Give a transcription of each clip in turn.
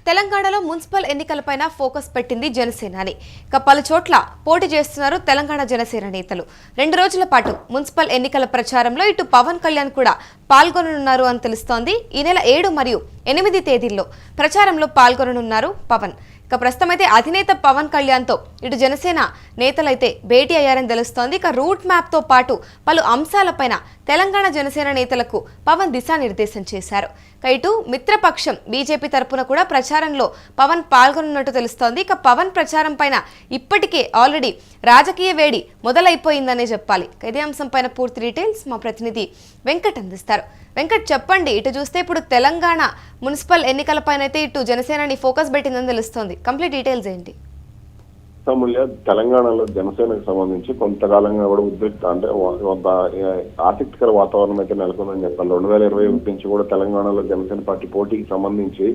తెలంగాణలో municipal ఎన్నికలపైన focus పెట్టింది జనసేనాని. పలు చోట్ల పోటీ చేస్తున్నారు తెలంగాణ జనసేన నేతలు. 2 రోజుల పాటు మున్సిపల్ ఎన్నికల ప్రచారంలో ఇటు పవన్ కళ్యాణ్ కూడా పాల్గొననున్నారు అని తెలుస్తోంది. ఈ నెల 7 మరియు 8 తేదీల్లో ప్రచారంలో పాల్గొననున్నారు పవన్. ప్రస్తుతం అయితే అధినేత పవన్ కళ్యాణ్ తో ఇటు జనసేన నేతలైతే భేటీ అయ్యారని తెలుస్తోంది. రూట్ మ్యాప్ తో పాటు పలు అంశాలపైన తెలంగాణ జనసేన నేతలకు పవన్ దిశానిర్దేశం చేశారు. ఇటు మిత్రపక్షం బీజేపీ తరపున కూడా ప్రచారంలో పవన్ పాల్గొనున్నట్టు తెలుస్తోంది. పవన్ ప్రచారం పైన ఇప్పటికే ఆల్రెడీ రాజకీయ వేడి మొదలైపోయిందనే చెప్పాలి. ఇదే అంశం పైన పూర్తి డీటెయిల్స్ మా ప్రతినిధి వెంకట్ అందిస్తారు. వెంకట్, చెప్పండి. ఇటు చూస్తే ఇప్పుడు తెలంగాణ మున్సిపల్ ఎన్నికలపైన అయితే ఇటు జనసేనని ఫోకస్ పెట్టిందని తెలుస్తోంది. కంప్లీట్ డీటెయిల్స్ ఏంటి? తెలంగాణలో జనసేనకు సంబంధించి కొంతకాలంగా కూడా అంటే ఆసక్తికర వాతావరణం అయితే నెలకొందని చెప్పాలి. 2021 నుంచి కూడా తెలంగాణలో జనసేన పార్టీ పోటీకి సంబంధించి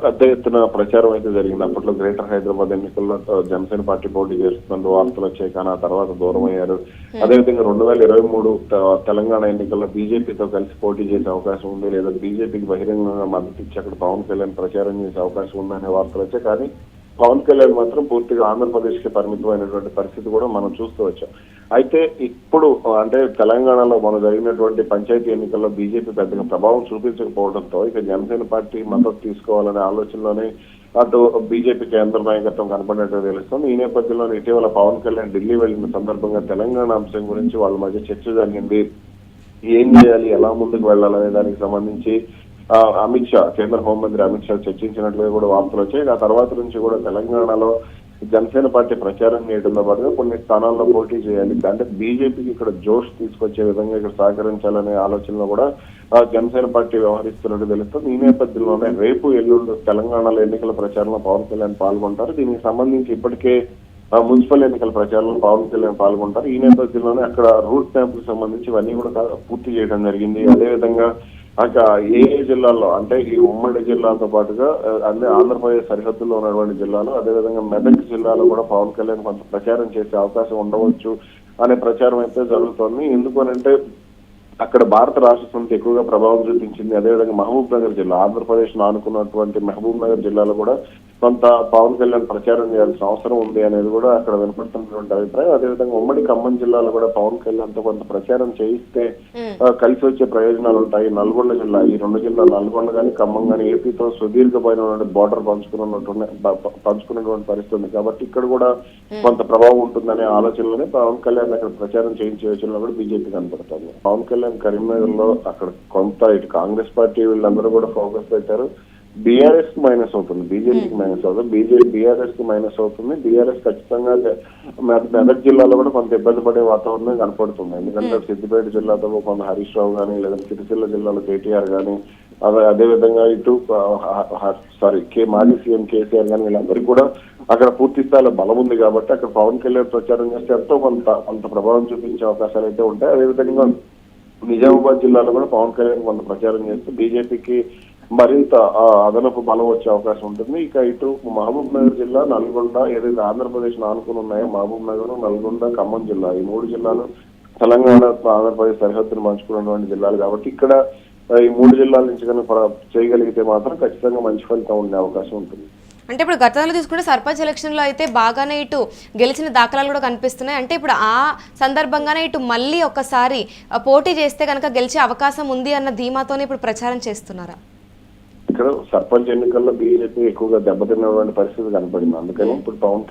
పెద్ద ఎత్తున ప్రచారం అయితే జరిగింది. అప్పట్లో గ్రేటర్ హైదరాబాద్ ఎన్నికల్లో జనసేన పార్టీ పోటీ చేస్తున్నట్టు వార్తలు వచ్చాయి, కానీ ఆ తర్వాత దూరం అయ్యారు. అదేవిధంగా 2023 తెలంగాణ ఎన్నికల్లో బీజేపీతో కలిసి పోటీ చేసే అవకాశం ఉంది, లేదా బీజేపీకి బహిరంగంగా మద్దతు ఇచ్చి అక్కడ పవన్ కళ్యాణ్ ప్రచారం చేసే అవకాశం ఉందనే వార్తలు వచ్చాయి. కానీ పవన్ కళ్యాణ్ మాత్రం పూర్తిగా ఆంధ్రప్రదేశ్ కి పరిమితమైనటువంటి పరిస్థితి కూడా మనం చూస్తూ వచ్చాం. అయితే ఇప్పుడు అంటే తెలంగాణలో మనం జరిగినటువంటి పంచాయతీ ఎన్నికల్లో బీజేపీ పెద్దగా ప్రభావం చూపించకపోవడంతో ఇక జనసేన పార్టీ మద్దతు తీసుకోవాలనే ఆలోచనలోనే అటు బీజేపీ కేంద్ర నాయకత్వం కనపడినట్టు తెలుస్తుంది. ఈ నేపథ్యంలో ఇటీవల పవన్ కళ్యాణ్ ఢిల్లీ వెళ్లిన సందర్భంగా తెలంగాణ అంశం గురించి వాళ్ళ మధ్య చర్చ జరిగింది. ఏం చేయాలి, ఎలా ముందుకు వెళ్ళాలనే దానికి సంబంధించి అమిత్ షా, కేంద్ర హోంమంత్రి అమిత్ షా చర్చించినట్లుగా కూడా వార్తలు వచ్చాయి. ఆ తర్వాత నుంచి కూడా తెలంగాణలో జనసేన పార్టీ ప్రచారం చేయడంతో పాటుగా కొన్ని స్థానాల్లో పోటీ చేయాలి, అంటే బీజేపీకి ఇక్కడ జోష్ తీసుకొచ్చే విధంగా ఇక్కడ సహకరించాలనే ఆలోచనలో కూడా జనసేన పార్టీ వ్యవహరిస్తున్నట్టు తెలుస్తుంది. ఈ నేపథ్యంలోనే రేపు ఎల్లుండి తెలంగాణలో ఎన్నికల ప్రచారంలో పవన్ కళ్యాణ్ పాల్గొంటారు. దీనికి సంబంధించి ఇప్పటికే మున్సిపల్ ఎన్నికల ప్రచారంలో పవన్ కళ్యాణ్ పాల్గొంటారు. ఈ నేపథ్యంలోనే అక్కడ రూట్ మ్యాప్ కు సంబంధించి ఇవన్నీ కూడా పూర్తి చేయడం జరిగింది. అదేవిధంగా ఏ జిల్లాల్లో అంటే ఈ ఉమ్మడి జిల్లాతో పాటుగా అన్ని ఆంధ్రప్రదేశ్ సరిహద్దుల్లో ఉన్నటువంటి జిల్లాలు, అదేవిధంగా మెదక్ జిల్లాలో కూడా పవన్ కళ్యాణ్ కొంత ప్రచారం చేసే అవకాశం ఉండవచ్చు అనే ప్రచారం అయితే జరుగుతోంది. ఎందుకనంటే అక్కడ భారత రాష్ట్ర సమితి ఎక్కువగా ప్రభావం చూపించింది. అదేవిధంగా మహబూబ్ నగర్ జిల్లా, ఆంధ్రప్రదేశ్ ఆనుకున్నటువంటి మహబూబ్ నగర్ జిల్లాలో కూడా కొంత పవన్ కళ్యాణ్ ప్రచారం చేయాల్సిన అవసరం ఉంది అనేది కూడా అక్కడ వినపడుతున్నటువంటి అభిప్రాయం. అదేవిధంగా ఉమ్మడి ఖమ్మం జిల్లాలో కూడా పవన్ కళ్యాణ్ తో కొంత ప్రచారం చేయిస్తే కలిసి వచ్చే ప్రయోజనాలు ఉంటాయి. నల్గొండ జిల్లా, ఈ 2 జిల్లాలు నల్గొండ కానీ ఖమ్మం కానీ ఏపీతో సుదీర్ఘమైన బార్డర్ పంచుకున్నటువంటి పరిస్థితి ఉంది. కాబట్టి ఇక్కడ కూడా కొంత ప్రభావం ఉంటుందనే ఆలోచనలోనే పవన్ కళ్యాణ్ అక్కడ ప్రచారం చేయించే యోచనలో కూడా బీజేపీ కనపడుతుంది. పవన్ కళ్యాణ్ కరీంనగర్ లో అక్కడ కొంత ఇటు కాంగ్రెస్ పార్టీ వీళ్ళందరూ కూడా ఫోకస్ పెట్టారు. బీఆర్ఎస్ కి మైనస్ అవుతుంది, బీజేపీకి మైనస్ అవుతుంది. బీఆర్ఎస్ కి మైనస్ అవుతుంది. బీఆర్ఎస్ ఖచ్చితంగా మెదక్ జిల్లాలో కూడా కొంత ఇబ్బంది పడే వాతావరణం కనపడుతుంది. ఎందుకంటే సిద్దిపేట జిల్లాతో కొంత హరీష్ రావు కానీ, లేదా సిరిసిల్ల జిల్లాలో కేటీఆర్ కానీ, అదేవిధంగా ఇటు మాజీ సీఎం కేసీఆర్ కానీ వీళ్ళందరికీ కూడా అక్కడ పూర్తి స్థాయిలో బలం ఉంది. కాబట్టి అక్కడ పవన్ కళ్యాణ్ ప్రచారం చేస్తే ఎంతో కొంత ప్రభావం చూపించే అవకాశాలు అయితే ఉంటాయి. అదేవిధంగా నిజామాబాద్ జిల్లాలో కూడా పవన్ కళ్యాణ్ కొంత ప్రచారం చేస్తే బీజేపీకి మరింత అదనపు బలం వచ్చే అవకాశం ఉంటుంది. ఇక ఇటు మహబూబ్ నగర్ జిల్లా, నల్గొండ, ఏదైతే ఆంధ్రప్రదేశ్ ఆనుకుని ఉన్నాయో మహబూబ్ నగర్, నల్గొండ, ఖమ్మం జిల్లా, ఈ 3 జిల్లాలు తెలంగాణ ఆంధ్రప్రదేశ్ సరిహద్దును పంచుకున్నటువంటి జిల్లాలు. కాబట్టి ఇక్కడ ఈ 3 జిల్లాల నుంచి కనుక చేయగలిగితే మాత్రం ఖచ్చితంగా మంచి ఫలితం ఉండే అవకాశం ఉంటుంది. అంటే ఇప్పుడు గతంలో తీసుకుంటే సర్పంచ్ ఎలక్షన్ లో అయితే బాగానే ఇటు గెలిచిన దాఖలాలు కూడా కనిపిస్తున్నాయి. అంటే ఇప్పుడు ఆ సందర్భంగానే ఇటు మళ్ళీ ఒకసారి పోటీ చేస్తే కనుక గెలిచే అవకాశం ఉంది అన్న ధీమాతోనే ఇప్పుడు ప్రచారం చేస్తున్నారా? ఇక్కడ సర్పంచ్ ఎన్నికల్లో బీజేపీ ఎక్కువగా దెబ్బతిన్నటువంటి పరిస్థితి కనపడింది. అందుకని ఇప్పుడు పవన్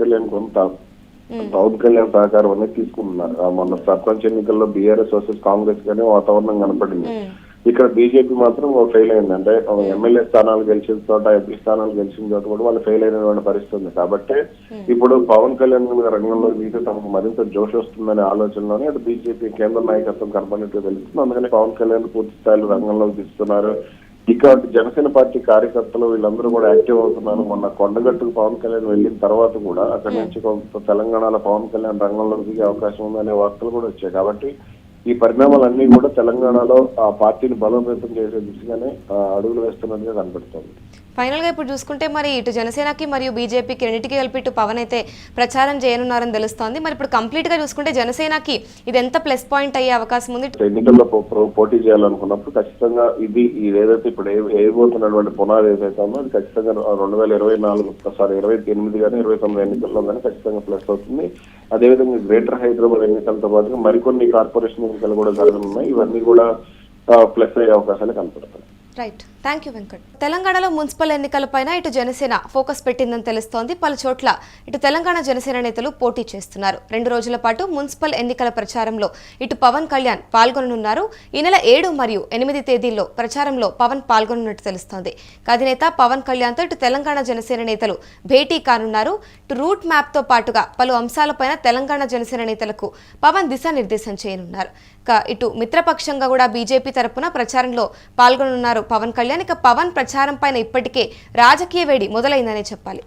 కళ్యాణ్ సహకారం అనేది తీసుకుంటున్నారు. మొన్న సర్పంచ్ ఎన్నికల్లో బీఆర్ఎస్ వర్సెస్ కాంగ్రెస్ గానే వాతావరణం కనపడింది. ఇక్కడ బీజేపీ మాత్రం ఫెయిల్ అయింది. అంటే ఎమ్మెల్యే స్థానాలు గెలిచిన చోట, ఎంపీ స్థానాలు గెలిచిన చోట కూడా వాళ్ళు ఫెయిల్ అయినటువంటి పరిస్థితి ఉంది. కాబట్టి ఇప్పుడు పవన్ కళ్యాణ్ రంగంలో దిగితే తమకు మరింత జోష్ వస్తుందనే ఆలోచనలోనే అటు బీజేపీ కేంద్ర నాయకత్వం కనపడినట్టు తెలుస్తుంది. అందుకని పవన్ కళ్యాణ్ పూర్తి స్థాయిలో రంగంలోకి దిస్తున్నారు. ఇక జనసేన పార్టీ కార్యకర్తలు వీళ్ళందరూ కూడా యాక్టివ్ అవుతున్నారు. మొన్న కొండగట్టుకు పవన్ కళ్యాణ్ వెళ్ళిన తర్వాత కూడా అక్కడి నుంచి కొంత తెలంగాణలో పవన్ కళ్యాణ్ రంగంలోకి దిగే అవకాశం ఉందనే వార్తలు కూడా వచ్చాయి. కాబట్టి ఈ పరిణామాలన్నీ కూడా తెలంగాణలో ఆ పార్టీని బలోపేతం చేసే దిశగానే అడుగులు వేస్తున్నట్టుగా కనబడుతుంది. ఫైనల్ గా ఇప్పుడు చూసుకుంటే మరి ఇటు జనసేనకి మరియు బీజేపీకి రెండింటికి కలిపి ఇటు పవన్ అయితే ప్రచారం చేయనున్నారని తెలుస్తోంది. మరి ఇప్పుడు కంప్లీట్ గా చూసుకుంటే జనసేనకి ఇది ఎంత ప్లస్ పాయింట్ అయ్యే అవకాశం ఉంది? ఎన్నికల్లో పోటీ చేయాలనుకున్నప్పుడు ఖచ్చితంగా ఇది ఏదైతే ఇప్పుడు వేయబోతున్నటువంటి పునాది ఏదైతే ఉందో అది ఖచ్చితంగా 2028 కానీ 29 ఎన్నికల్లో కానీ ఖచ్చితంగా ప్లస్ అవుతుంది. అదేవిధంగా గ్రేటర్ హైదరాబాద్ ఎన్నికలతో పాటుగా మరికొన్ని కార్పొరేషన్ ఎన్నికలు కూడా జరగనున్నాయి. ఇవన్నీ కూడా ప్లస్ అయ్యే అవకాశాలు కనపడతాయి. Right, thank you Venkat. తెలంగాణలో మున్సిపల్ ఎన్నికలపైన ఇటు జనసేన ఫోకస్ పెట్టిందని తెలుస్తోంది. పలు చోట్ల ఇటు తెలంగాణ జనసేన నేతలు పోటీ చేస్తున్నారు. 2 రోజుల పాటు మున్సిపల్ ఎన్నికల ప్రచారంలో ఇటు పవన్ కళ్యాణ్ పాల్గొననున్నారు. ఈ నెల 7 మరియు 8 తేదీల్లో ప్రచారంలో పవన్ పాల్గొనున్నట్టు తెలుస్తోంది. అధినేత పవన్ కళ్యాణ్తో ఇటు తెలంగాణ జనసేన నేతలు భేటీ కానున్నారు. ఇటు రూట్ మ్యాప్ తో పాటుగా పలు అంశాలపైన తెలంగాణ జనసేన నేతలకు పవన్ దిశానిర్దేశం చేయనున్నారు. ఇటు మిత్రపక్షంగా కూడా బీజేపీ తరపున ప్రచారంలో పాల్గొనున్నారు పవన్ కళ్యాణ్. ఇక పవన్ ప్రచారం పైన ఇప్పటికే రాజకీయ వేడి మొదలైందనే చెప్పాలి.